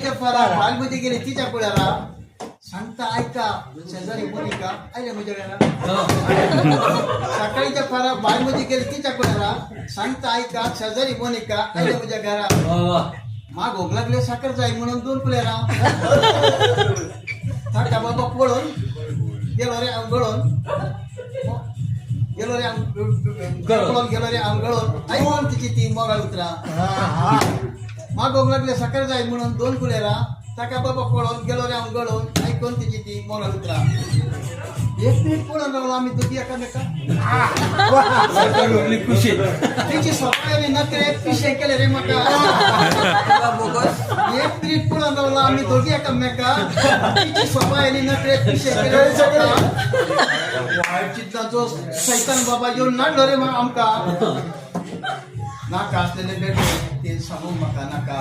सकाळीच्या फरा बालमध्ये गेले तिच्या पुढ्याला सांगता ऐका शेजारी कोणी का आले म्हणजे सकाळीच्या फरा बालमध्ये गेले तिच्या पुढ्याला सांगता ऐका शेजारी कोणी का आले म्हणजे घरा माग भोग लागले साखर जाईल म्हणून 2 पुढ्याला थाटा बाबा पळून गेलो रे गळून गेलो रे गेलो रे गळून ऐकून तिची ती मोगाळ उतरा माग भोग लागले साखर जाईल म्हणून 2 पुढ्याला टाका बाबा पळून गेलो रे गळून ऐकून तिची ती मोगाळ उतरा 1 मिनिट पळून राहिलो आम्ही दोघी एकामेका खुशी तिची स्वतःने नकरे पिशे केले रे मका 1 मिनिट पळून राहिलो आम्ही दोघी एकामेका तिची स्वतःने नकरे पिशे केले रे वाईट चित्ताचो सैतान बाबा येऊन नाडलो रे मग आमका नाका असलेले भेटले ते सांगू मका नाका